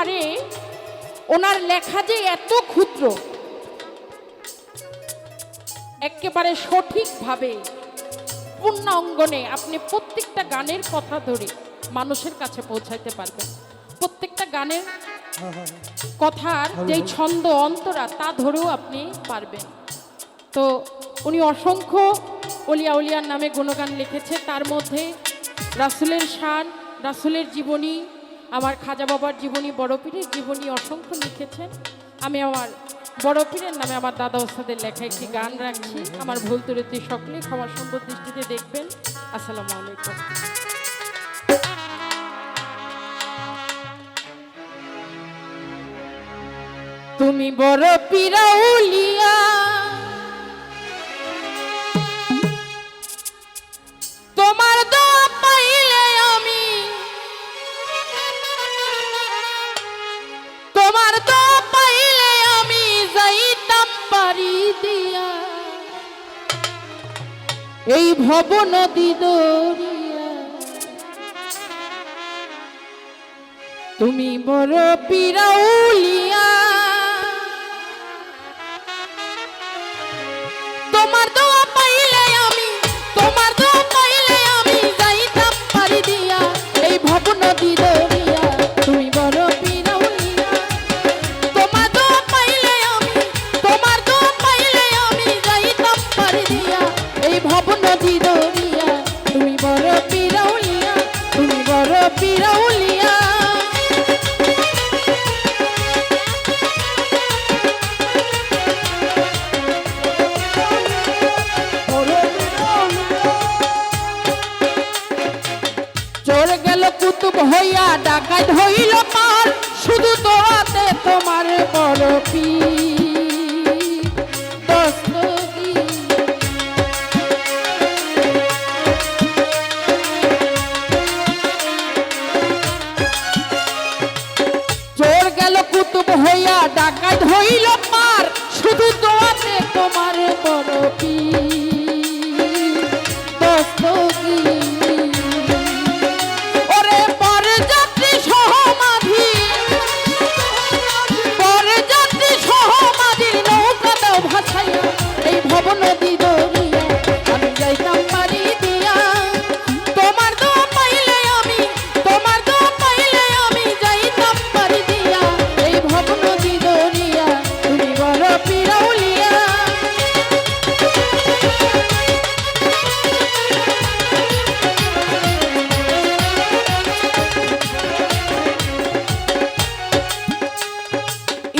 পারে ওনার লেখা যে এত ক্ষুদ্র, একেবারে সঠিকভাবে পূর্ণাঙ্গনে আপনি প্রত্যেকটা গানের কথা ধরে মানুষের কাছে পৌঁছাইতে পারবেন। প্রত্যেকটা গানের কথার যে ছন্দ অন্তরা তা ধরেও আপনি পারবেন। তো উনি অসংখ্য অলিয়া উলিয়ার নামে গুণগান লিখেছে, তার মধ্যে রাসূলের শান, রাসূলের জীবনী, আমার খাজা বাবার জীবনী, বড় পীরের জীবনী অসংখ্য লিখেছেন। আমি আমার বড় পীরের নামে আমার দাদা ওস্তাদের লেখা একটি গান রাখছি। আমার ভুল ত্রুটি সকলে ক্ষমা সুন্দর দৃষ্টিতে দেখবেন। আসসালামু আলাইকুম। তুমি বড় পীর আউলিয়া, তোমার দোয়া পাইলে আমি, তোমার দোয়া পাইলে আমি যাইতাম পারি দিয়া এই ভব নদী দরিয়া। তুমি বড় পীর আউলিয়া, তোমার দোয়া পাইলে আমি, তোমার দোয়া পাইলে আমি যাইতাম পারি দিয়া এই ভব নদী দরিয়া। তুমি বড় পীর আউলিয়া, তোমার দোয়া পাইলে আমি, তোমার দোয়া পাইলে আমি যাইতাম পারি দিয়া এই ভব নদী দরিয়া। তুমি বড় পীর আউলিয়া, তুমি বড় পীর আউলিয়া। কুতুব হইয়া ডাকাত হইল পার, শুধু দোয়াতে তোমার বড় পীর দস্তগীর। চোর গেল কুতুব হইয়া ডাকাত হইল পার, শুধু দোয়াতে তোমার বড় পীর দস্তগীর। নদী দরিয়া আমি যাইতাম পারি দিয়া, তোমার দোয়া পাইলে আমি, তোমার দোয়া পাইলে আমি যাইতাম পারি দিয়া এই ভব নদী দরিয়া। তুমি বড় পীর আউলিয়া।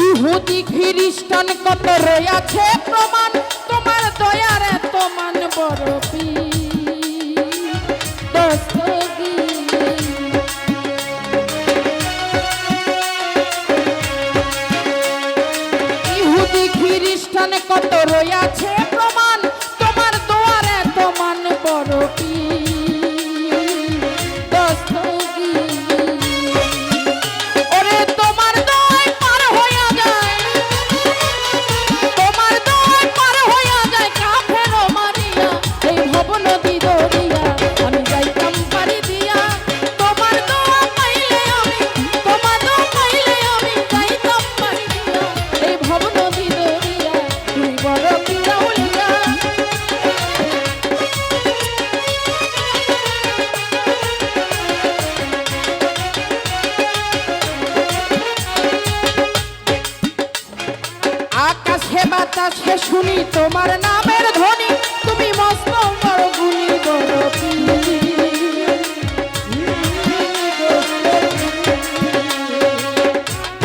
ইহুদি খ্রিস্টান কত রয়েছে প্রমাণ, তোমার দয়ার এত মান বড় পীর দস্তগীর। ইহুদি খ্রিস্টান কত রয়েছে প্রমাণ, তোমার দয়ার এত মান বড় পীর দস্তগীর। ওরে তোমার দয় পার হইয়া যায়, তোমার দয় পার হইয়া যায় কাফের মারিয়া এই ভব নদী দরিয়া আমি যাইতাম পারি দিয়া। তোমার দোয়া পাইলে আমি, তোমার দোয়া পাইলে আমি যাইতাম পারি দিয়া এই ভব নদী দরিয়া। তুমি বড় পীর আউলিয়া। আকাশে বাতাসে শুনি তোমার নামের ধ্বনি, তুমি মস্ত বড় গুণী বড় পীর।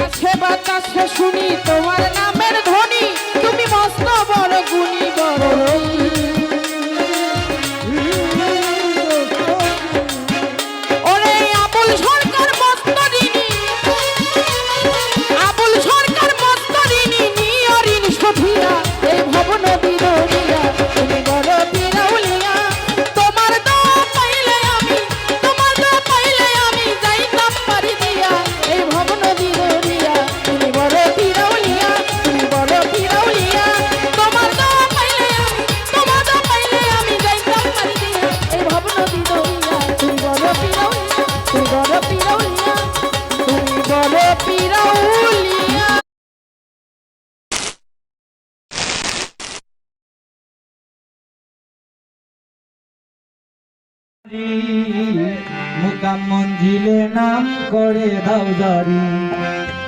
আকাশে বাতাসে শুনি তোমার নামের ধ্বনি, তুমি মস্ত বড় গুণী বড় পীর। ওরে আবুল সরকার মস্ত ঋণী, আবুল সরকার মস্ত ঋণী নিয়রিন সফিয়া এই ভব নদী দরিয়া। তুমি বড় পীর আউলিয়া, তোমার দোয়া পাইলে আমি, তোমার দোয়া পাইলে আমি যাইতাম পারি দিয়া এই ভব নদী দরিয়া। তুমি বড় পীর আউলিয়া। রাউলিয়া। মুকাম মঞ্জিলে নাম করে দাও জারি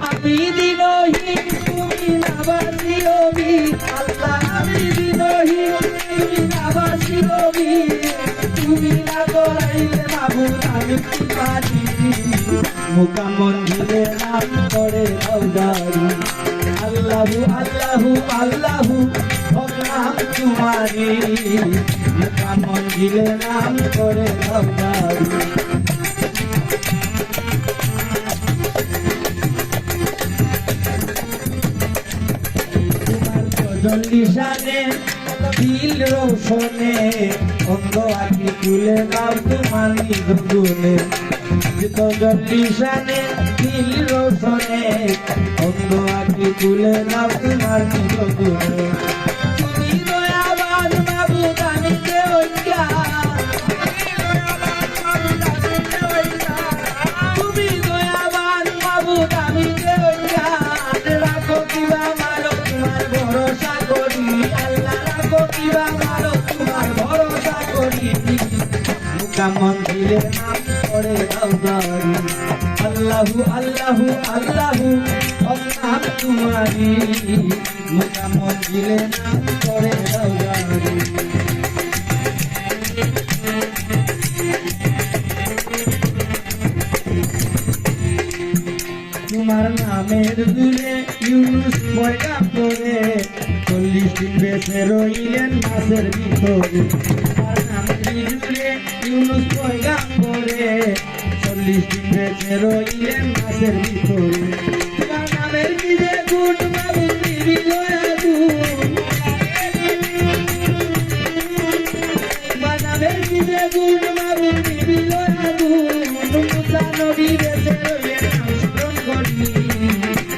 আমি দিনহীন তুমি নাবাসি রবি আল্লাহ আমি দিনহীন তুমি নাবাসি রবি তুমি না করাইলে মাবুদ আমি কি পারি মুকাম মঞ্জিলে নাম করে দাও জারি আল্লাহু আল্লাহু আল্লাহু নাম তোমারি মুকাম মঞ্জিলে নাম করে দাও জারি জল্লিশানে দিল রোশনে অন্ধ আখি তুলে দাও তোমার নিজ গুণে জল্লিশানে দিল রোশনে অন্ধ আখি তুলে দাও তোমার নিজ গুণে তুমি দয়াবান মাবুদ আমি দেওয়া তুমি দয়াবান মাবুদ আমি দেওয়া রাখো কিবা মারো তোমার ভরসা করি আল্লাহ রাখো কিবা মারো তোমার ভরসা করি মুকাম মঞ্জিলে নাম করে দাও জারি আল্লাহু আল্লাহু আল্লাহু নাম তোমারি মুকাম মঞ্জিলে নাম করে দাও জারি তোমার নামের দূরে ইউনুস পয়গা পরে 40 দিন বেঁচে রইলেন মাছের ভিতরে তোমার নামের দূরে ইউনুস পয়গা পরে 40 দিন বেঁচে রইলেন মাছের ভিতরে তোমার নামের নিজে গুণ মাবুদ নিবিল আগুন তোমার নামের নিজে গুণ মাবুদ নিবিল আগুন মুসা নবী বেঁচে রইলেন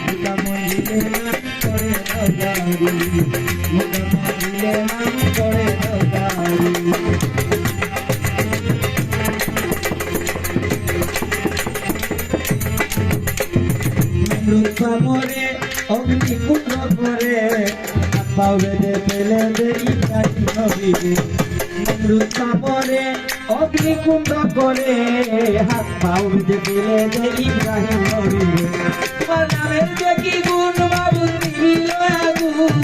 মুকাম মঞ্জিলে নাম করে দাও জারি মুকাম মঞ্জিলে নাম করে দাও জারি মরে অগ্নিকুণ্ড করে পাও বেঁধে ফেলে দেই কাটি নবীরে মরে অগ্নিকুণ্ড করে হাত পাও বেঁধে ফেলে দেই ইব্রাহিম নবীরে তোমার নামের দেখি গুণ মাবুদ নিবিল আগুন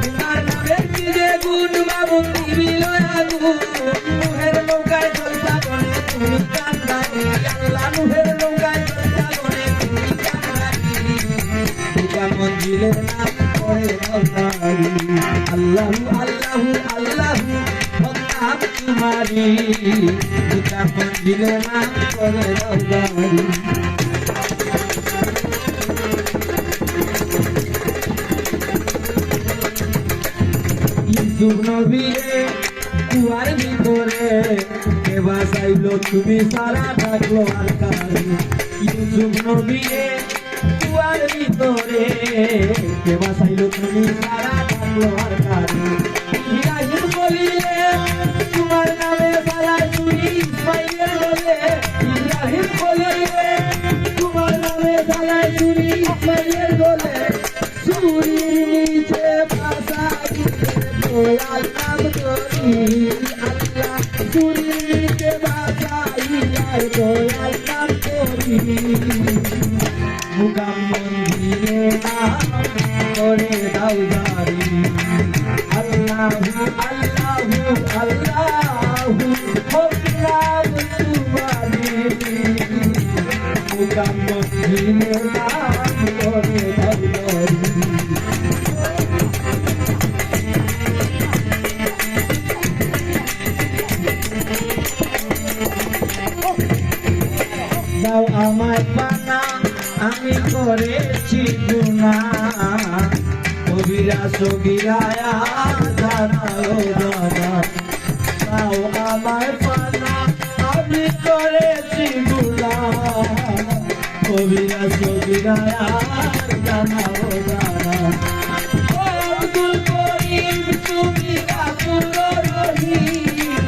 তোমার নামের কি যে গুণ মাবুদ নিবিল আগুন মুহের নৌকায় চলতা বলে তুমি কান্দানি আল্লাহ মুহের নৌকায় চলতা বলে তুমি কান্দানি মুকাম মঞ্জিলে নাম করে দাও জারি আল্লাহু আল্লাহু আল্লাহু নাম তোমারি মুকাম মঞ্জিলে নাম করে দাও জারি ইউসুফ নবীরে কুয়ার ভিতরে কে বাঁচাইলো তুমি সারা থাকলো আর কারি ইউসুফ নবীরে কুয়ার ভিতরে কে বাঁচাইলো তুমি সারা থাকলো আর কারি ইব্রাহিম বলিলে তোমার নামে সারা চুরি ইসমাইলের বলে ইব্রাহিম বলিলে তোমার নামে সারা চুরি ইসমাইলের বলে চুরির নিচে ভাষা দয়াল নাম করি আল্লাহ চুরির নিচে ভাষা দয়াল নাম করি মুকাম মঞ্জিলে নাম করে দাও জারি আল্লাহু আল্লাহু আল্লাহু নাম তোমারি মুকাম মঞ্জিলে নাম করে দাও জারি দাও আমায় পানা আমি করেছি গুনাহ কবিরা সগীরায়া জানাও দাদা দাও আমায় পানা আমি করেছি গুনাহ কবিরা সগীরায়া জানাও দাদা আব্দুল করিম তুমি আব্দুল রহিম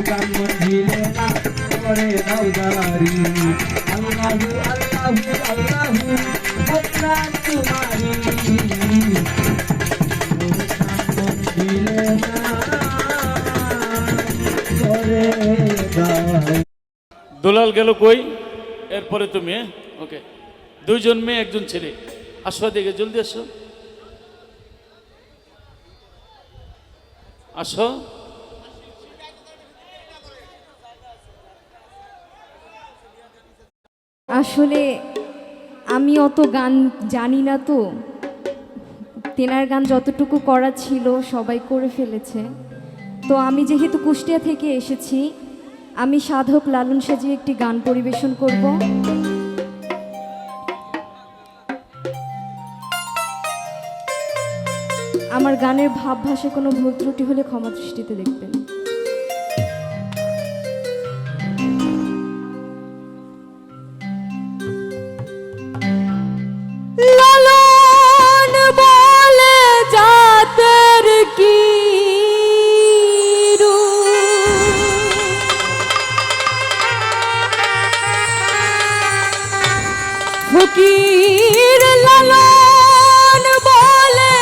কান মঞ্জিলে না করে দাও দারি আল্লাহু আল্লাহু আল্লাহু বদনাম তোমারি কান মঞ্জিলে না করে দাও। দুলাল গেল কই? এরপরে তুমি ওকে, দুইজন মেয়ে একজন ছেলে, আসো দিকে জলদি আসো, আসো। আসলে আমি অত গান জানি না, তো তেনার গান যতটুকু করা ছিল সবাই করে ফেলেছে। তো আমি যেহেতু কুষ্টিয়া থেকে এসেছি, আমি সাধক লালন সাজিয়ে একটি গান পরিবেশন করব। আমার গানের ভাব ভাষায় কোনো ভুল ত্রুটি হলে ক্ষমা দৃষ্টিতে দেখবেন। লালন বলে জাতের কি ফকির, লালন বলে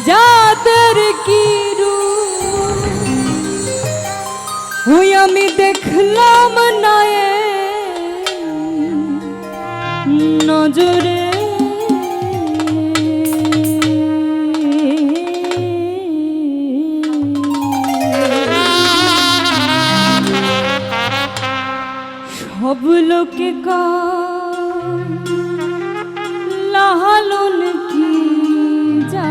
জাতের কি ওই আমি দেখলাম না নজরে সব লোকে লালন কি যা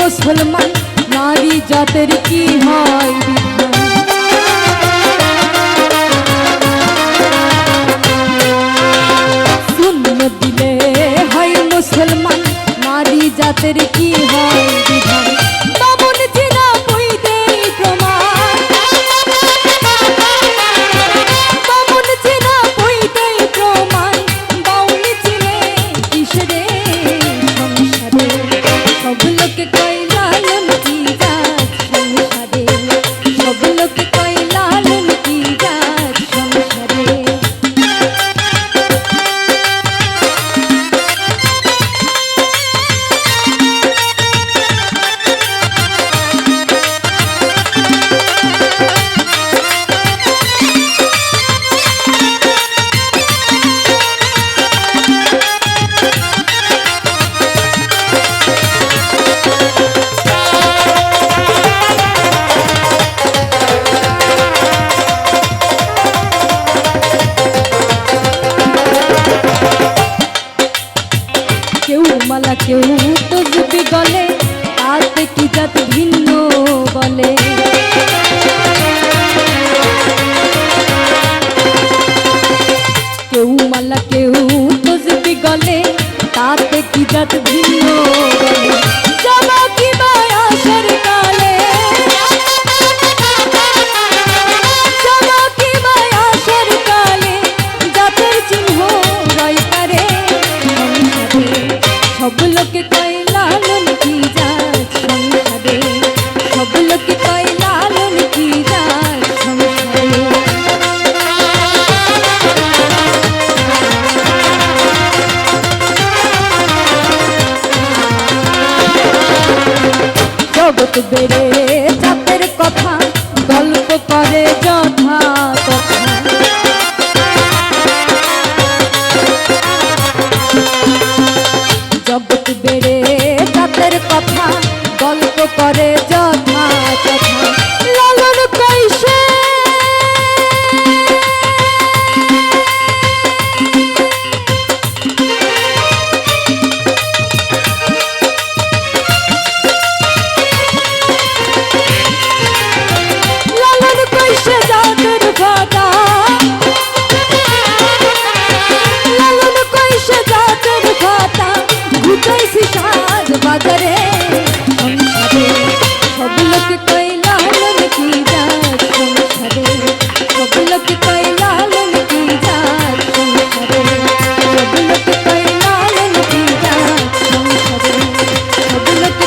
মুসলমান নারী জাতের কি হয় শূন্য দিলে হয় মুসলমান নারী জাতের কি হয় বিধান বামন চিনা বই দেই প্রমাণ বামন চিনা বই দেই প্রমাণ বাউল চিনে কিসরে সংসারে সব লোকে কয় লালন কি জাত সংসারে সব লোকে কয় লালন কি জাত সংসারে মালা কেউ তো যদি গলে তাতে কি জাত ভিন্ন বলে কেউ মালা কেউ তো যদি গলে তাতে কি জাত ভিন্ন বলে যাবা কি বায়াসের কালে যাবা কি বায়াসের কালে জাতের চিহ্ন রয় পারে সব লোকে কয় লালন কি জাত সংসারে সব লোকে কয় লালন কি জাত সংসারে জগৎ বেড়ে জাতের কথা গল্প করে যথা কথা জগৎ বেড়ে জাতের কথা গল্প করে যথা কথা লালন কৈশে লালন কৈশে জাতের কথা লালন কৈশে জাতের কথা ঘুটাইছি সাজ বাজারে সংসারে সব লোক কই লালন কি জাত সংসারে সব লোক কই লালন কি জাত সংসারে সব লোক কই লালন কি জাত সংসারে সব লোক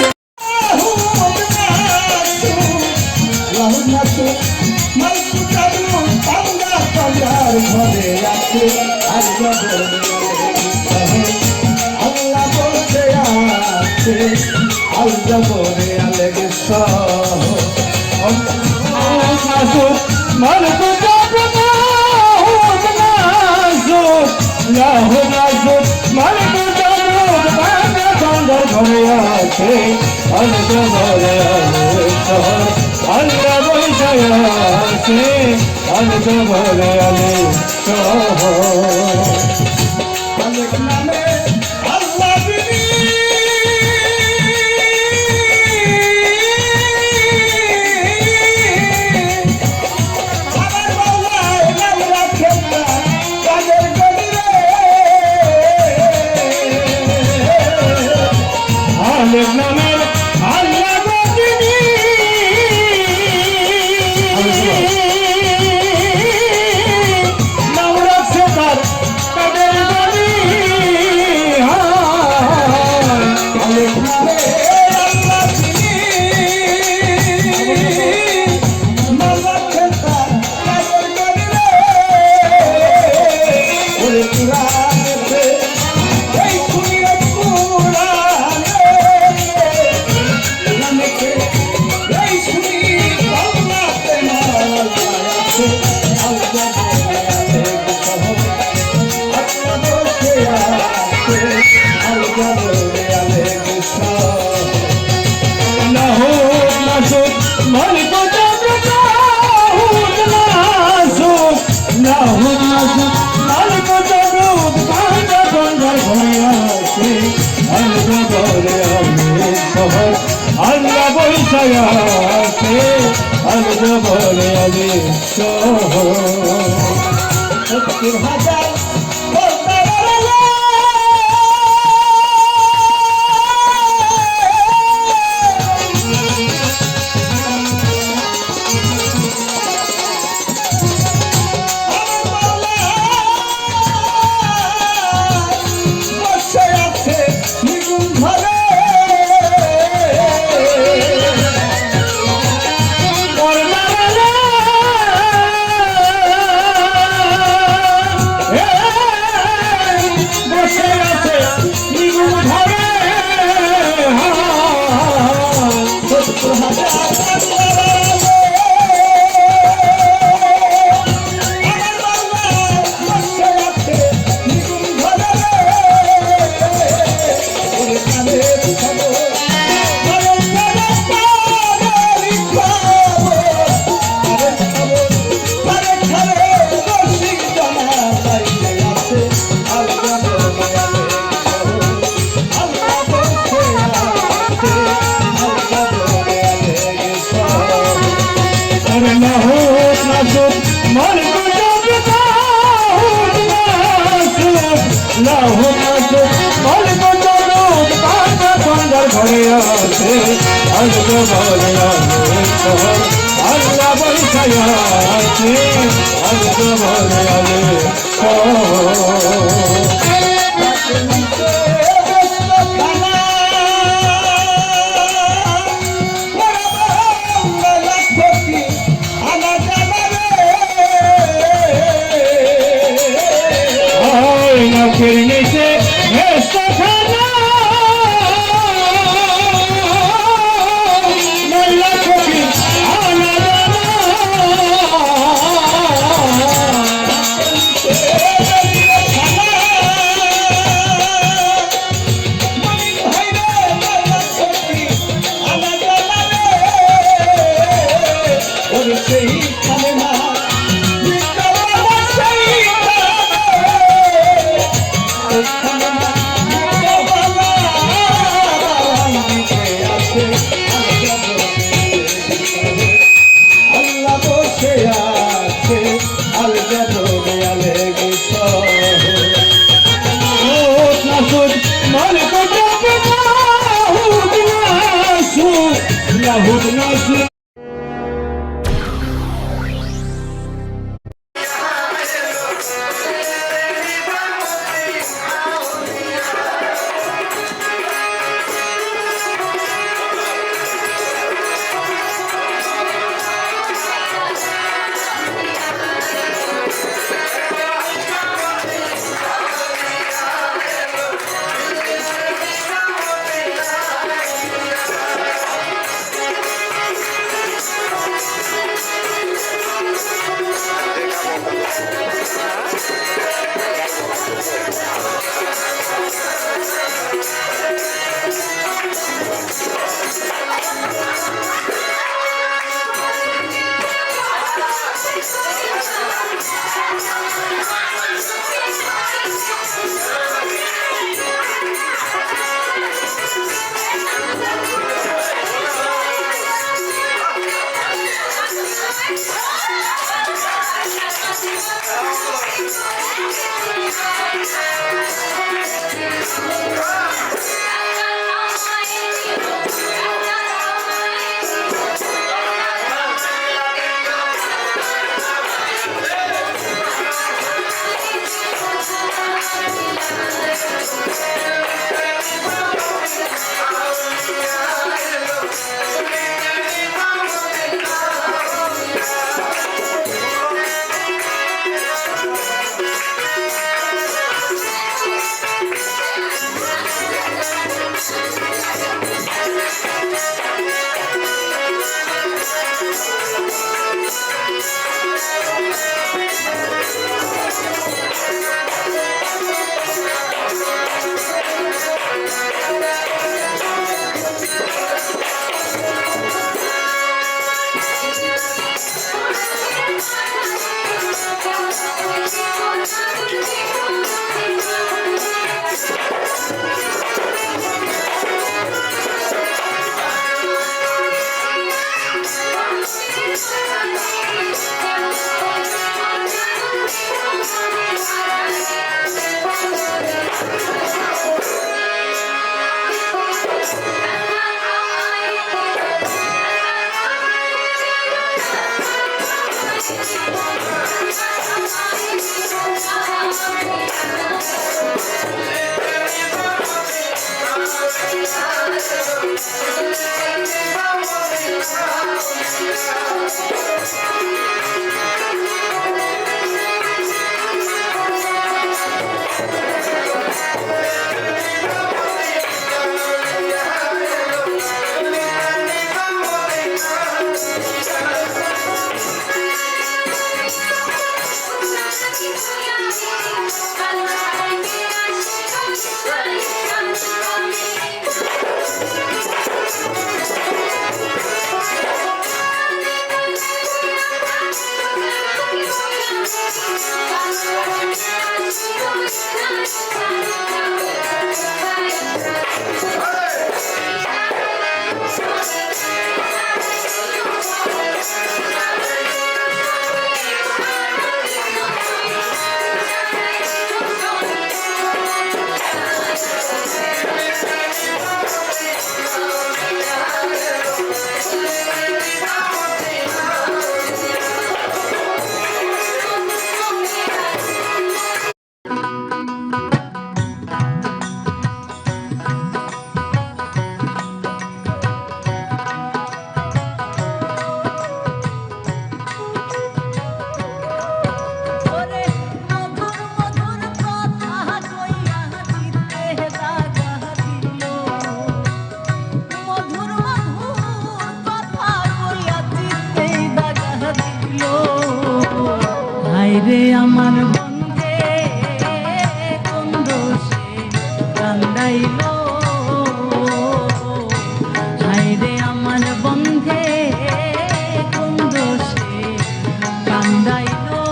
ওরে মধুর মধুর কথা কইয়া চিত্তে দাগা দিল মধুর মধুর কথা কইয়া চিত্তে দাগা দিল হায়রে আমার বন্ধে কোন দোষে কান্দাইলো হায়রে আমার বন্ধে কোন দোষে কান্দাইলো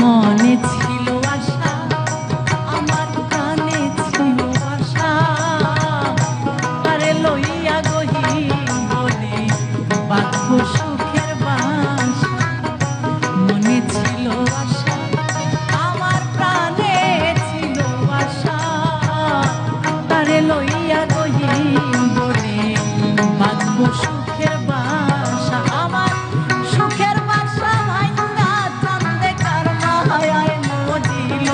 মনে ছিল আশা আমার প্রাণে ছিল আশা আরে লইয়া গহি বলে বাঁধব সুখের বাসা মনে ছিল আশা আমার প্রাণে ছিল আশা আরে লইয়া গহি বলে বাঁধব সুখের বাসা আমার সুখের বাসা ভাইঙ্গা চান্দে কার মায়ায় মজিল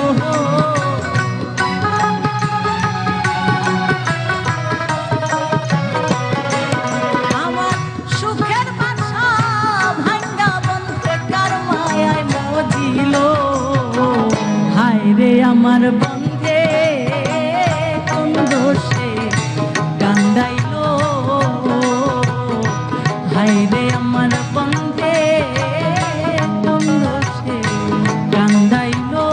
আমার সুখের বাসা ভাইঙ্গা বন্ধে কার মায়ায় মজিল হায়রে আমার বন্ধে কোন দোষে কান্দাইলো হায়রে আমার বন্ধে কোন দোষে কান্দাইলো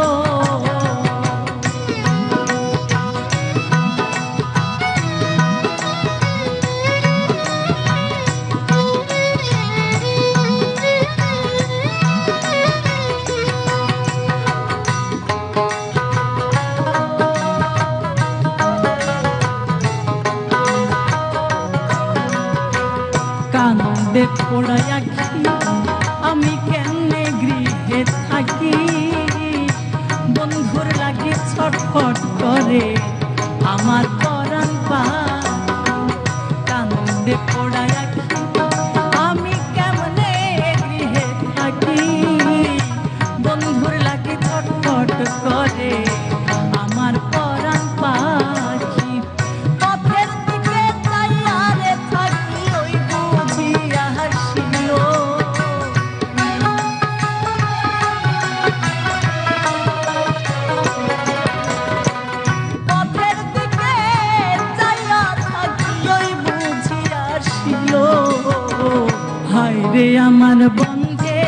কান্দে পোড়ায় আঁখি আমি কেমনে গৃহে থাকি বন্ধুর লাগে ছটফট করে আমার পরাণ পাখি কান্দে পোড়ায় আঁখি আমি কেমনে গৃহে থাকি বন্ধুর লাগে ছটফট করে আমার পরাণ পাখি পথের দিকে চাইয়া রে থাকি ওই বুঝিয়া হাসিল পথের দিকে চাইয়া থাকি ওই বুঝিয়া হাসিল হায়রে আমার বন্ধে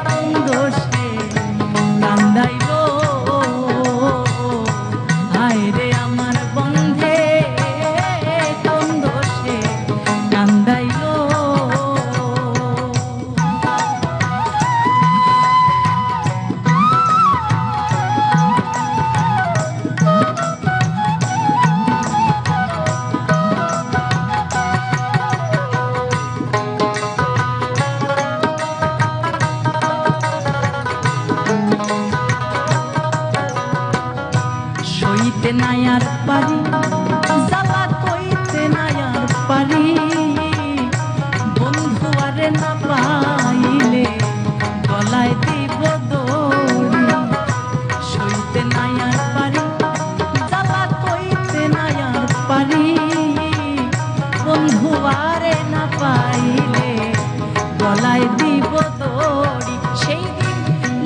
কোন দোষে কান্দাইলো হায়রে আমার বন্ধে কোন দোষে কান্দাইলো সইতে নাই আর পারি জ্বালা কইতে নাই আর পারি বন্ধু আরে না পাইলে গলায় দিব দড়ি সইতে নাই আর পারি জ্বালা কইতে নাই আর পারি বন্ধু আরে না পাইলে গলায় দিব দড়ি সেই দিন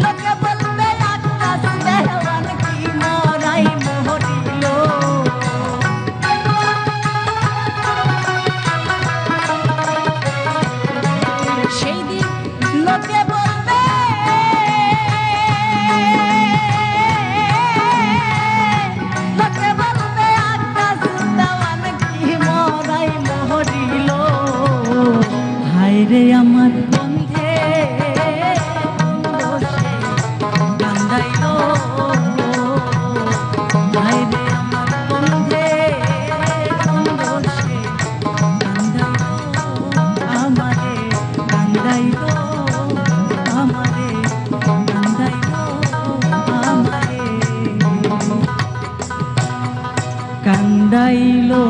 লোকে বলবে আকাশ দেওয়ান কি মরাই মোহরিল রে আমার বন্ধে দোষে কান্দাইলো হায় রে আমার বন্ধে দোষে কান্দাইলো আমারে কান্দাইলো আমারে কান্দাইলো আমারে কান্দাইলো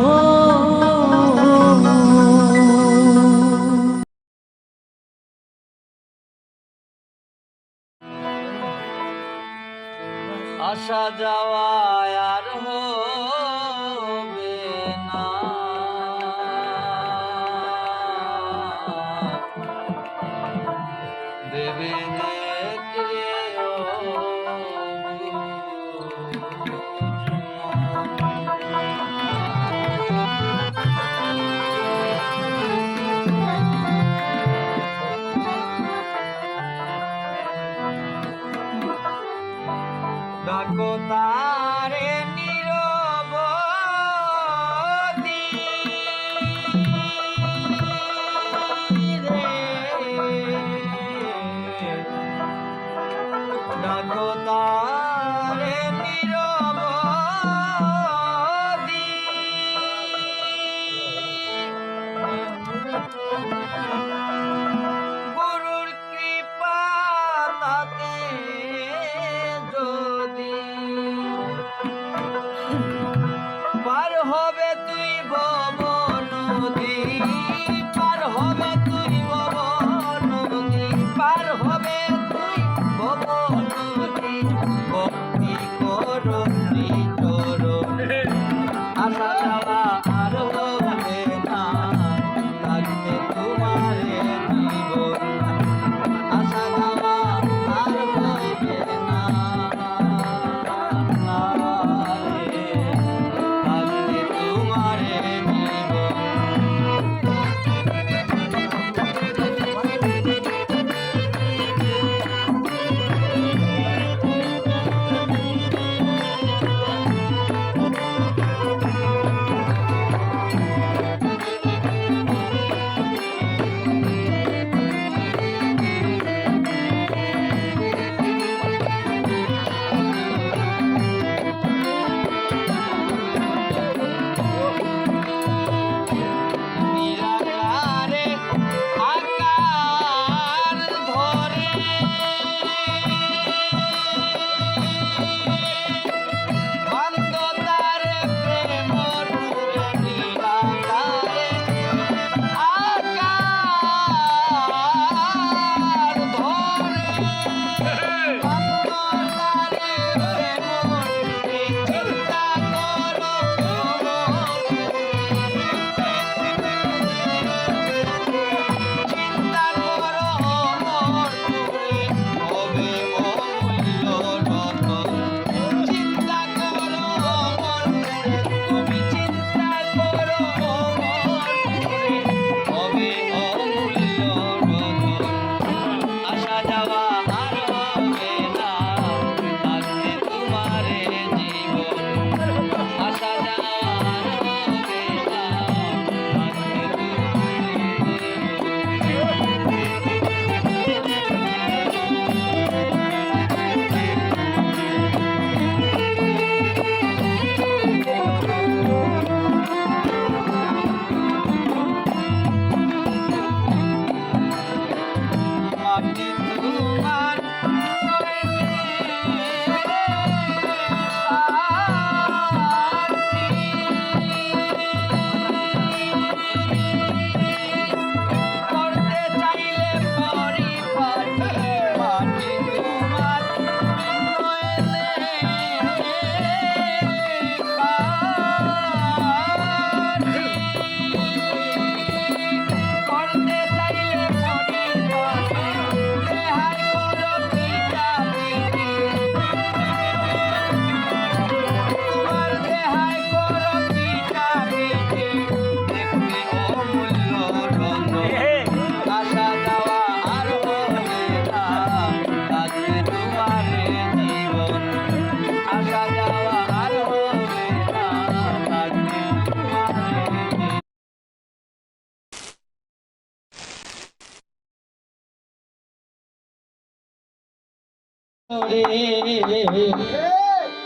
আসা যাওয়া আর হবে না দেবে কেউ ডাকো তা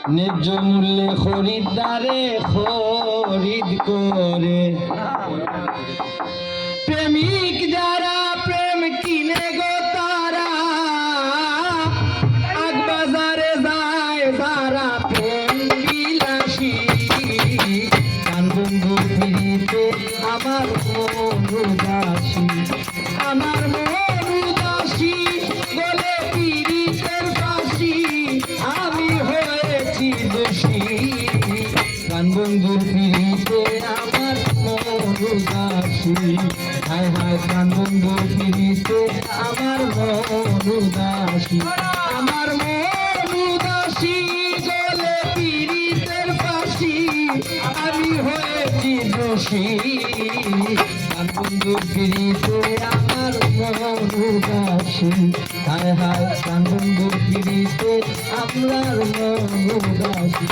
ন্যায্য মূল্যে খরিদ্দারে খরিদ করে প্রেমিক যারা প্রেম কিনে গো তারা আগবাজারে যায় যারা প্রেম বিলাসী গান বন্ধু ফিরিতে আমার মন উদাসী আমার মন উদাসী বলে পীড়িতের ফাঁসি আমি হয়েছি দোষী গান বন্ধুর ফিরিতে আমার মন উদাসী হায় হায় গান বন্ধুর ফিরিতে আমার মন উদাসী আমার মন উদাসী বলে পীড়িতের ফাঁসি আমি হয়েছি দোষী গান বন্ধুর ফিরিতে আমার মন উদাসী হায় হায় গান বন্ধুর ফিরিতে আমার মন উদাসী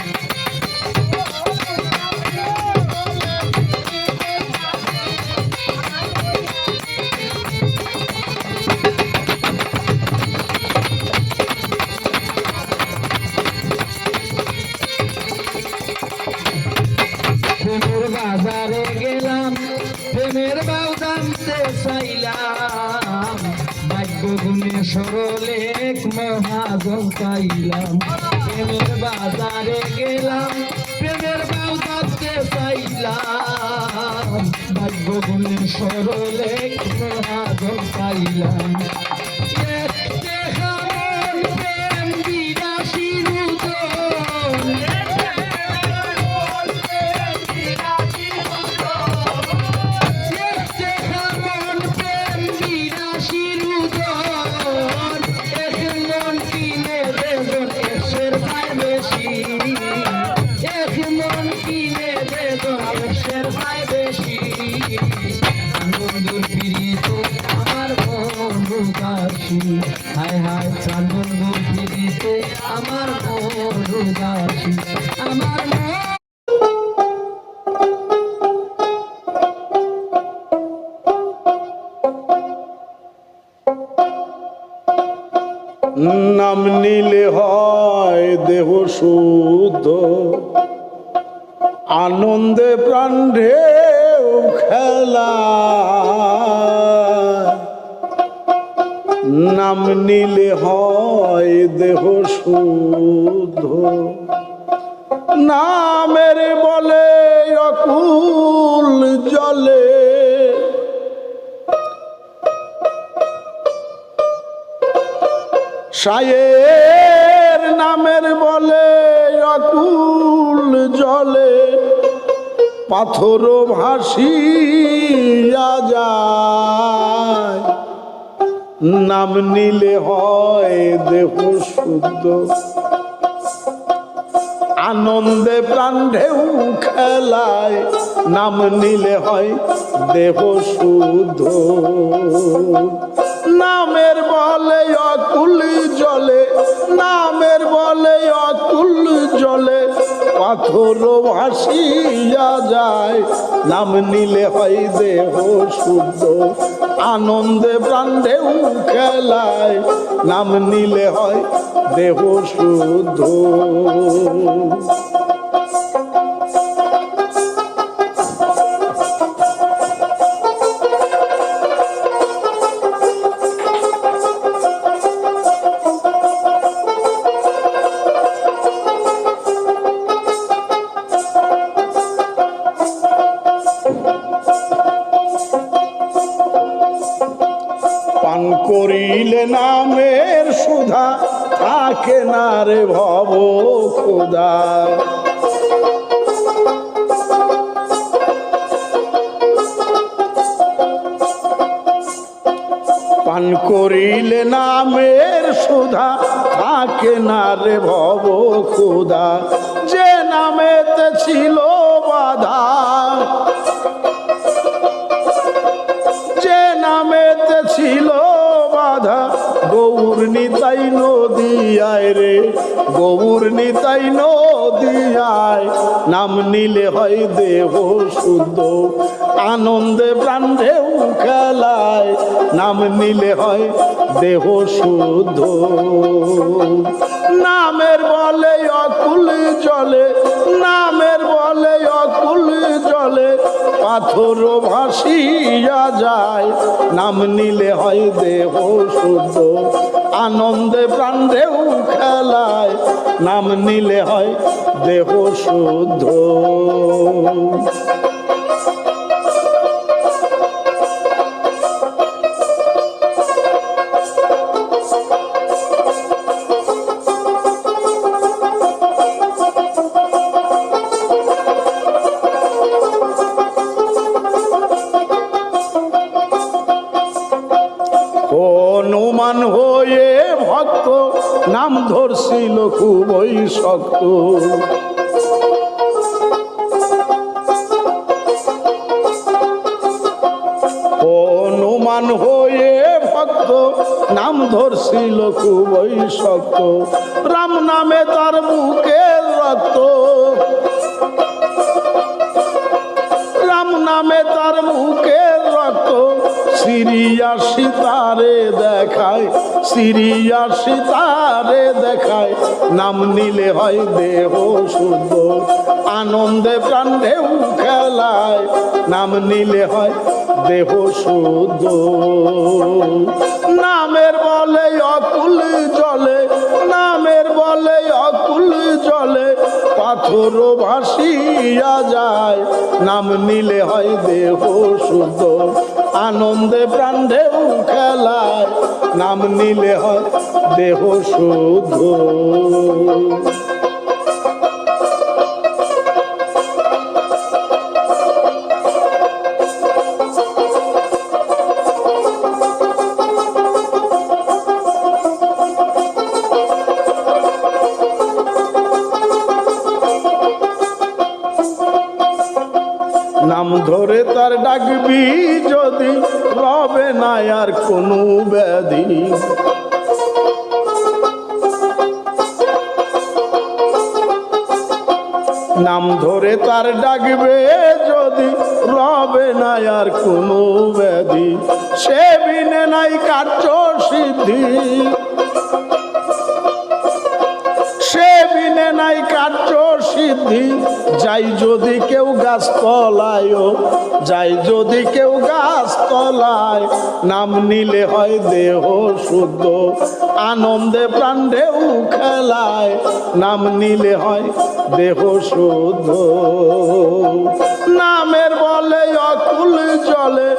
প্রেমের বাজারে গেলাম প্রেমের বাউ দামতে চাইলাম ভাগ্য গুণে সরলে এক মহাজন পাইলাম প্রেমের বাজারে গেলাম প্রেমের বাউ দামতে চাইলাম ভাগ্য গুণে সরলে এক মহাজন পাইলাম প্রেম বিনাশী রুদন হায় হায় প্রাণ বন্ধু ফিরিতে আমার মন উদাসী আমার নাম নিলে হয় দেহ শুদ্ধ আনন্দে প্রাণ ঢেউ খেলা নাম নিলে হয় দেহ শুদ্ধ নামের বলে অকুল জলে সায়ের নামের বলে অকুল জলে পাথর ভাসিয়া যায় নাম নিলে হয় দেহ শুদ্ধ আনন্দে প্রাণ ঢেউ খেলায় নাম নিলে হয় দেহ শুদ্ধ নামের বলে অকুল জলে নামের বলে অকুল জলে পাথর ভাসিয়া যায় নাম নিলে হয় দেহ শুদ্ধ আনন্দে প্রাণ ঢেউ খেলায় নাম নিলে হয় দেহ শুদ্ধ পান করিলে নামের সুধা থাকে না রে ভব খোদা পান করিলে নামের সুধা থাকে না রে ভব খোদা যে নামেতে ছিল বাধা যে নামেতে ছিল বাধা গৌর নিতাই নদিয়ায় রে গৌর নিতাই নদিয়ায় নাম নিলে হয় দেহ শুদ্ধ আনন্দে প্রাণ ঢেউ খেলায় নাম নিলে হয় দেহ শুদ্ধ নামের বলে অকুল জলে নামের বলে অকুল জলে পাথর ভাসিয়া যায় নাম নিলে হয় দেহ শুদ্ধ আনন্দে প্রাণ ঢেউ খেলায় নাম নিলে হয় দেহ শুদ্ধ হনুমান হয়ে ভক্ত নাম ধরছিল খুবই শক্ত হনুমান হয়ে ভক্ত নাম ধরছিল খুবই শক্ত রাম নামে তার বুকের রক্ত রাম নামে তার বুকের রক্ত সিরিয়া সীতারে দেখায় সিরিয়া সীতারে দেখায় নাম নিলে হয় দেহ শুদ্ধ আনন্দে প্রাণ ঢেউ খেলায় নাম নিলে হয় দেহ শুদ্ধ নামের বলে অকুল জলে নামের বলে অকুল জলে পাথর ভাসিয়া যায় নাম নিলে হয় দেহ শুদ্ধ আনন্দে প্রাণ ঢেউ খেলায় নাম নিলে হয় দেহ শুদ্ধ নাম ধরে তার ডাকবি যদি রবে না আর কোনো ব্যাধি নাম ধরে তার ডাকবে যদি রবে না আর কোনো ব্যাধি সে বিনে নাই কার্য সিদ্ধি সে বিনে নাই কার্য সিদ্ধি যাই যদি কেউ গাছ তলায় যাই যদি কেউ গাছ তলায় নাম নিলে হয় দেহ শুদ্ধ আনন্দে প্রাণ ঢেউ খেলায় নাম নিলে হয় দেহ শুদ্ধ নামের বলে অকুল জলে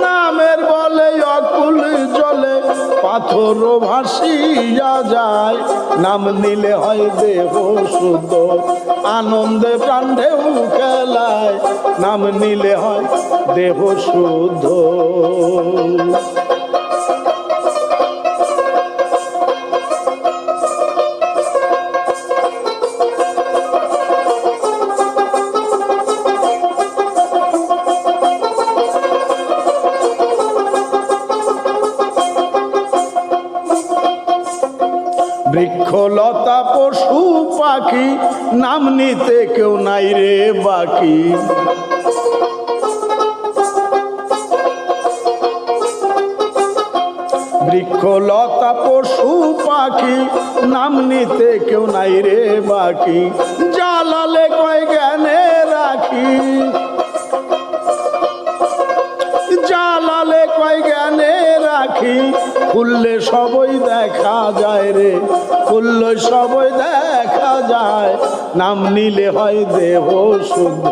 নামের বলে অকুল জলে পাথর ভাসিয়া যায় নাম নিলে হয় দেহ শুদ্ধ আনন্দে প্রাণ ঢেউ খেলায় নাম নিলে হয় দেহ শুদ্ধ বৃক্ষলতা পশু পাখি নাম নিতে কেউ নাই রে বাকি বৃক্ষলতা পশু পাখি নাম নিতে কেউ নাই রে বাকি জালালে কয় জ্ঞানে রাখি জালালে কয় জ্ঞানে রাখি খুললে সবই দেখা যায় রে খুললে সবই দেখা যায় নাম নিলে হয় দেহ শুদ্ধ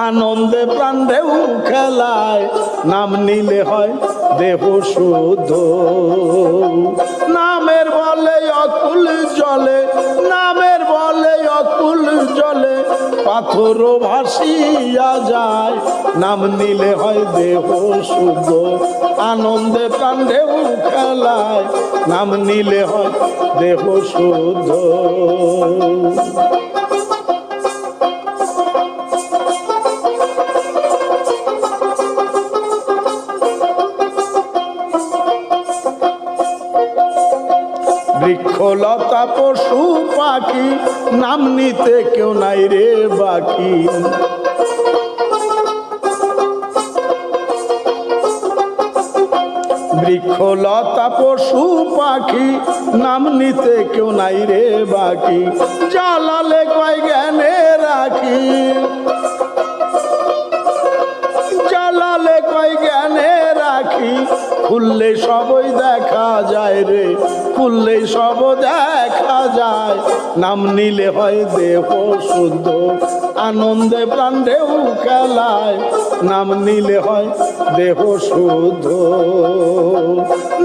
আনন্দে প্রাণ ঢেউ খেলায় নাম নিলে হয় দেহ শুদ্ধ নামের বলে অকুল জলে নামের বলে অকুল জলে পাথর ভাসিয়া যায় নাম নিলে হয় দেহ শুদ্ধ আনন্দে প্রাণ ঢেউ খেলায় নাম নিলে হয় দেহ শুদ্ধ বৃক্ষলতা পশু পাখি নাম নিতে কেউ নাই রে বাকি বৃক্ষলতা পশু পাখি নাম নিতে কেউ নাই রে বাকি জালালে কয় জ্ঞানে রাখি জালালে কয় জ্ঞানে রাখি খুললে সবই দেখা যায় রে খুললে সব দেখা যায় নাম নিলে হয় দেহ শুদ্ধ আনন্দে প্রাণ ঢেউ খেলায় নাম নিলে হয় দেহ শুদ্ধ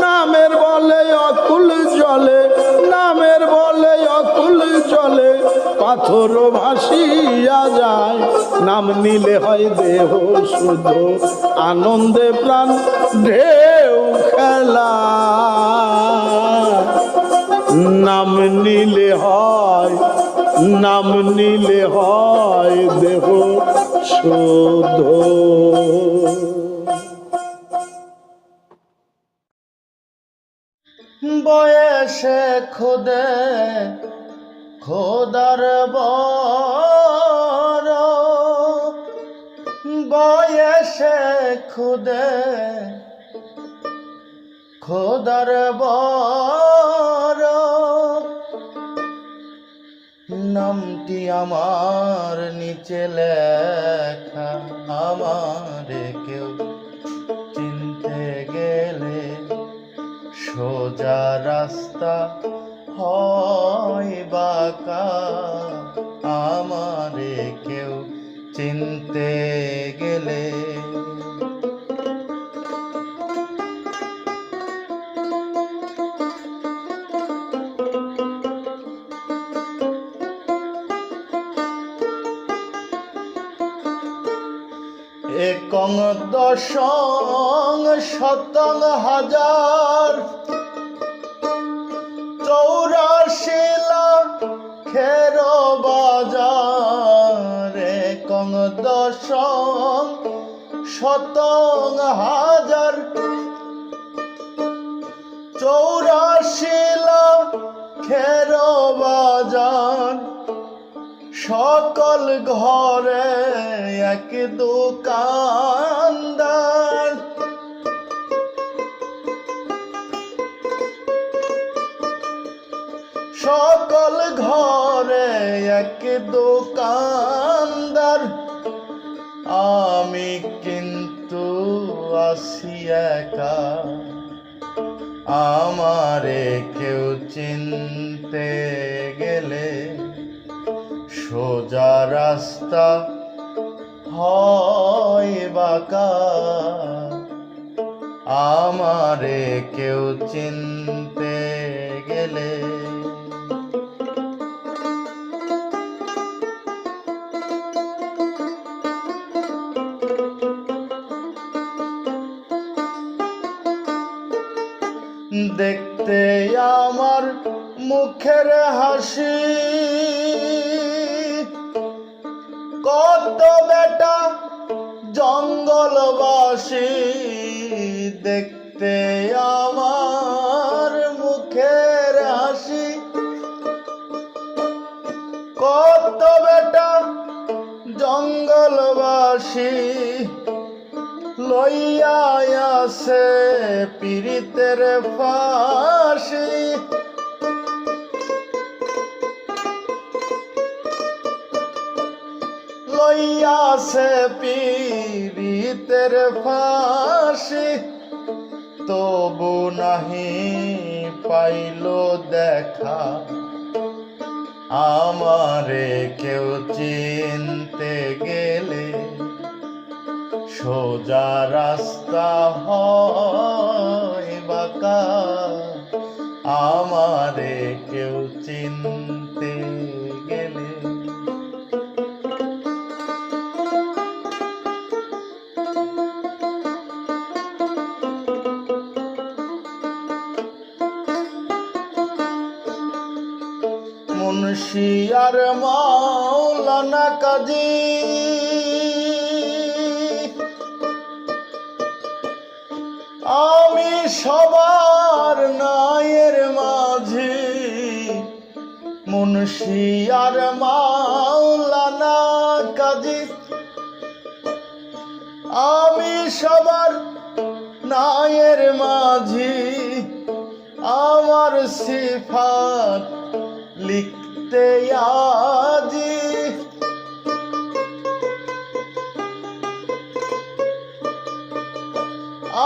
নামের বলে অকুল জলে নামের বলে অকুল জলে পাথর ভাসিয়া যায় নাম নিলে হয় দেহ শুদ্ধ আনন্দে প্রাণ ঢেউ খেলা নাম নিলে হয় নাম নিলে হয় দেহ শুদ্ধ। বয়সে খুদে খোদার বর বয়সে খুদে খোদার বর নামটি আমার নিচে লেখা আমারে কেউ চিনতে গেলে সোজা রাস্তা হয় বাঁকা আমারে কেউ চিনতে গেলে একং দশং শতং হাজার 84 লাখের বাজার একং দশং শতং হাজার 84 লাখের বাজার সকল ঘরে এক দোকানদার সকল ঘরে এক দোকানদার আমি কিন্তু আসি একা আমারে কেউ চিনতে গেলে সোজা রাস্তা হয় বাঁকা আমারে কেউ চিনতে গেলে দেখতে আমার মুখের হাসি কত বেটা জঙ্গলবাসী দেখতে আমার মুখের হাসি কত বেটা জঙ্গলবাসী লইয়া আসে পীড়িতের ফাঁসি লইয়া আসে পীড়িতের ফাঁসি তবু নাহি পাইল দেখা আমারে কেউ চিনতে গেলে সোজা রাস্তা হয় বাঁকা আমারে কেউ চিনতে গেলে মুন্সি আর মাওলানা কাজী আমি সবার নায়ের মাঝি মুন্সি আর মাওলানা কাজী আমি সবার নায়ের গানের মাঝি আমার সিফাত লিখতে আজি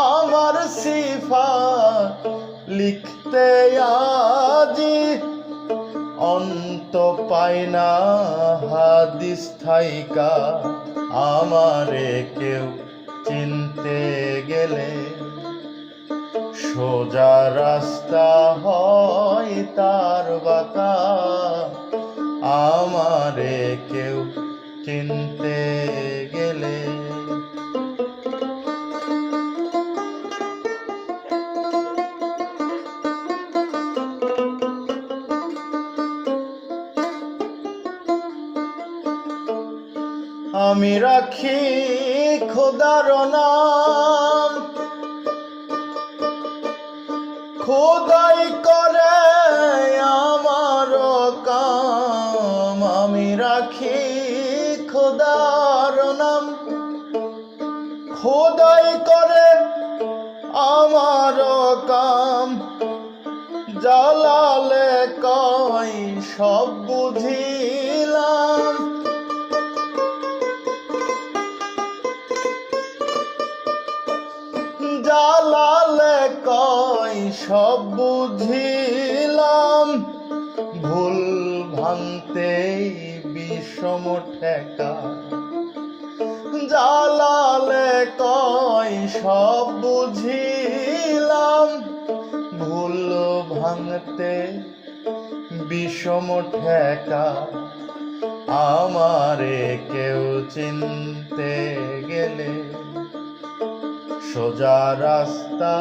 আমার সিফাত লিখতে আজি অন্ত পাই না হাদিস থাইকা আমারে কেউ চিনতে গেলে সোজা রাস্তা হয় তার বাঁকা আমারে কেউ চিনতে গেলে আমি রাখি খোদার নাম খোদাই করে আমার কাম আমি রাখি খোদার নাম খোদাই করে আমার কাম জালালে কই সব বুঝিলাম জালালে কই সব বুঝিলাম ভুল ভাঙতেই বিষম ঠেকা জালালে কই সব বুঝিলাম ভুল ভাঙতে বিষম ঠেকা আমারে কেউ চিনতে গেলে সোজা রাস্তা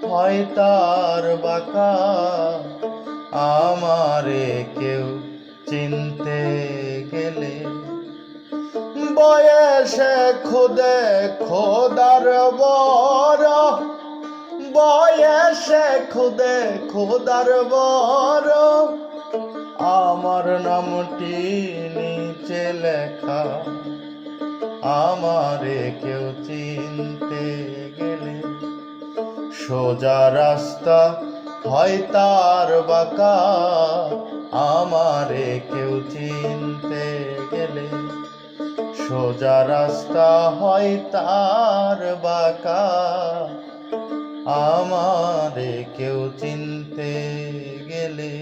হয় তার বাঁকা আমারে কেউ চিনতে গেলে বয়সে খুদে খোদার বড় বয়সে খুদে খোদার বড় আমার নামটি নিচে লেখা আমারে কেউ চিনতে গেলে সোজা রাস্তা হয় তার বাঁকা আমারে কেউ চিনতে গেলে সোজা রাস্তা হয় তার বাঁকা আমারে কেউ চিনতে গেলে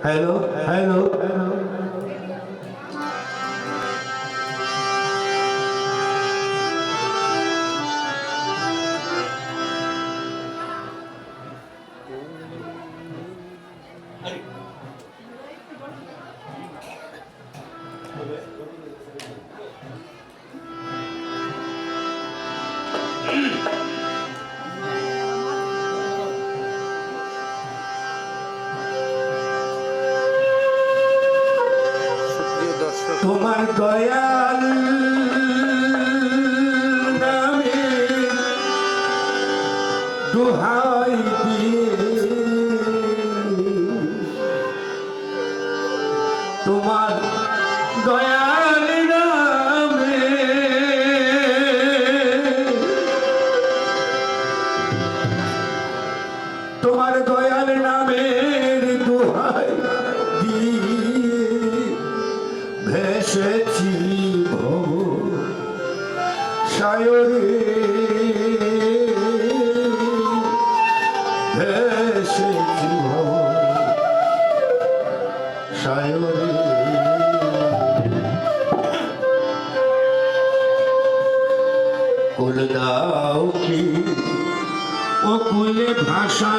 হ্যালো হ্যালো তোমার দয়াল নামে দোহাই দিয়ে তোমার দয়াল নামে তোমার দয়াল নামের দোহাই দিয়ে ভেসেছি ভব সায়রে ভেসেছি ভব সায়রে কুল দাও কি ও কুলে ভাষা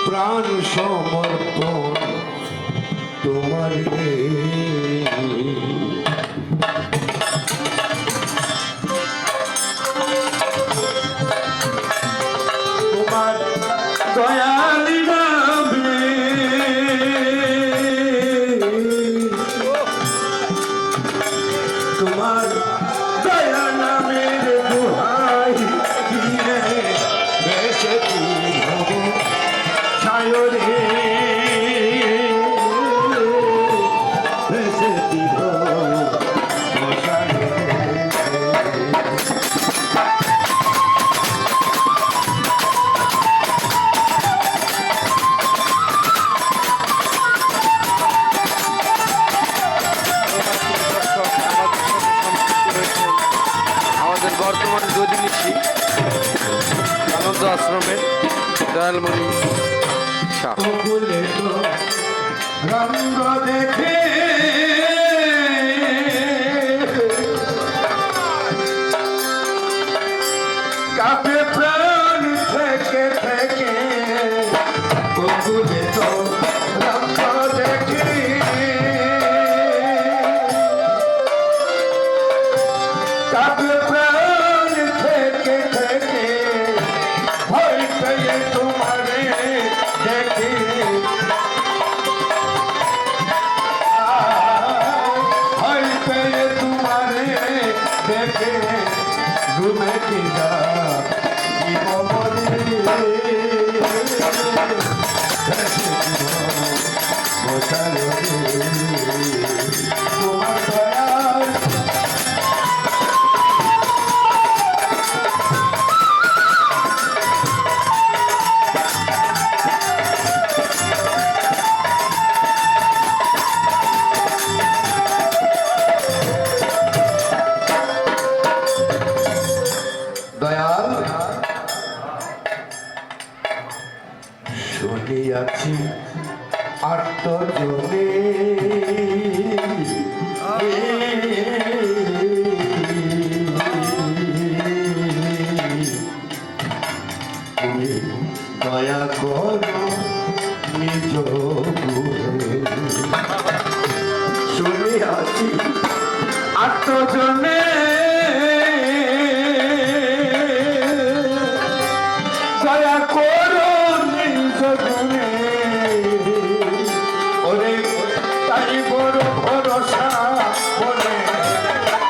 প্রাণ সমর্পণ তোমার তোমার দয়াল নামে আশ্রমের দয়ালমণি শাহ। রঙ্গ দেখে কাপে প্রাণ থেকে থেকে বকুলে তো রঙ্গ দেখে কাপে প্রাণ থেকে থেকে ভয় পেয়ে তোমারে দেখে ভয় পেয়ে তোমারে দেখে ঘুমে কি যা কি মমরে বসালে তোমার দয়াল দয়াল শুনিয়াছি আত্মজনে তুমি দয়া করো নিজ শুনিয়াছি আত্মজনে দয়া করো নিজ গুণে ওরে তাই বড় ভরসা বলে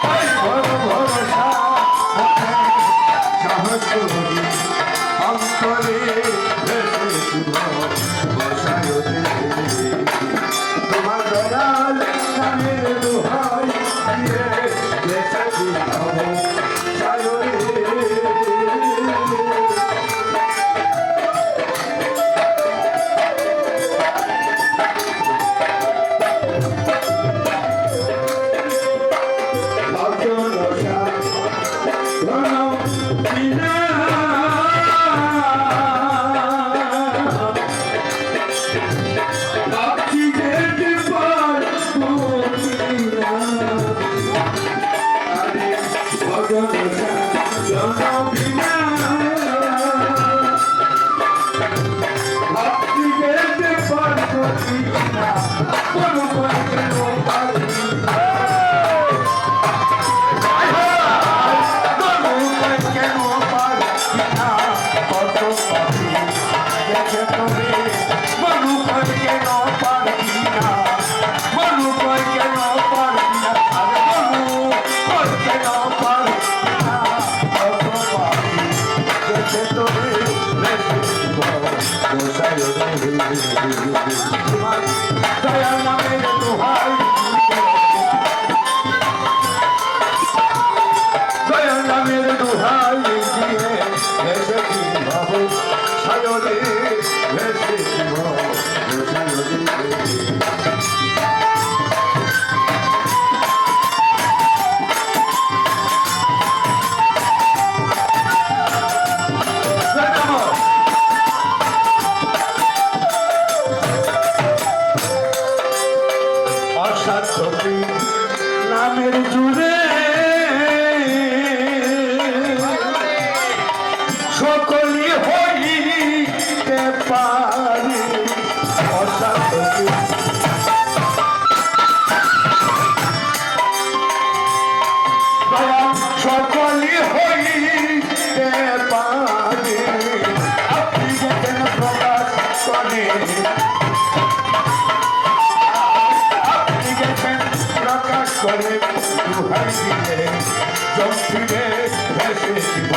তাই বড় ভরসা বলে সাহস করি অন্তরে তোমার দয়াল নামের দোহাই দিয়ে বেঁচে দিও সায়রে নামের জুড়ে সকলি হইতে পারে সকলি হইতে পারে আপনি যেন প্রকাশ করে করে দুহাই দিলে জম ফিরে ভেসে জীব